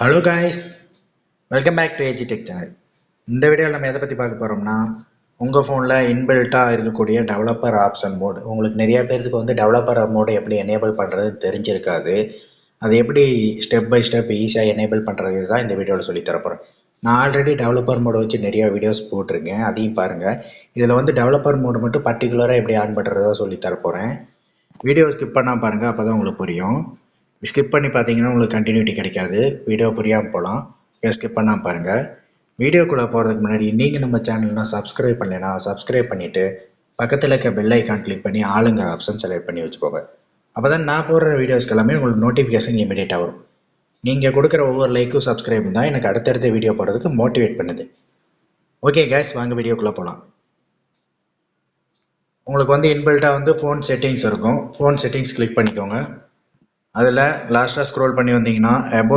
Hello guys, welcome back to AG tech channel. இந்த வீடியோவில் நம்ம எதை பற்றி பார்க்க போகிறோம்னா, உங்கள் ஃபோனில் இன்பில்ட்டாக இருக்கக்கூடிய டெவலப்பர் ஆப்ஷன் மோட். உங்களுக்கு நிறைய பேருக்கு வந்து டெவலப்பர் மோடு எப்படி எனேபிள் பண்ணுறதுன்னு தெரிஞ்சிருக்காது. அது எப்படி ஸ்டெப் பை ஸ்டெப் ஈஸியாக எனேபிள் பண்ணுறது தான் இந்த வீடியோவில் சொல்லி தரப்போகிறேன். நான் ஆல்ரெடி டெவலப்பர் மோடு வச்சு நிறைய வீடியோஸ் போட்டிருக்கேன், அதையும் பாருங்கள். இதில் வந்து டெவலப்பர் மோடு மட்டும் பர்டிகுலராக எப்படி ஆன் பண்ணுறதா சொல்லி தரப்போகிறேன். வீடியோ ஸ்கிப் பண்ணால் பாருங்கள், அப்போ தான் உங்களுக்கு புரியும். ஸ்கிப் பண்ணி பார்த்தீங்கன்னா உங்களுக்கு கண்டினியூட்டி கிடைக்காது, வீடியோ புரியாமல் போகலாம். ஸ்கிப் பண்ணாமல் பாருங்கள். வீடியோக்குள்ளே போகிறதுக்கு முன்னாடி நீங்கள் நம்ம சேனல்னா சப்ஸ்கிரைப் பண்ணலைன்னா சப்ஸ்கிரைப் பண்ணிவிட்டு பக்கத்தில் இருக்க பெல் ஐக்கான் கிளிக் பண்ணி ஆளுங்கிற ஆப்ஷன் செலக்ட் பண்ணி வச்சுக்கோங்க. அப்போ தான் நான் போடுற வீடியோஸ்க்கு எல்லாமே உங்களுக்கு நோட்டிஃபிகேஷன் இமீடியட்டாக வரும். நீங்கள் கொடுக்குற ஒவ்வொரு லைக்கும் சப்ஸ்கிரைபும் தான் எனக்கு அடுத்தடுத்த வீடியோ போடுறதுக்கு மோட்டிவேட் பண்ணுது. ஓகே கேஸ், வாங்க வீடியோக்குள்ளே போகலாம். உங்களுக்கு வந்து இன்பில்ட்டாக வந்து ஃபோன் செட்டிங்ஸ் இருக்கும். ஃபோன் செட்டிங்ஸ் கிளிக் பண்ணிக்கோங்க. அதில் லாஸ்ட்டாக ஸ்க்ரோல் பண்ணி வந்தீங்கன்னா அபவுட்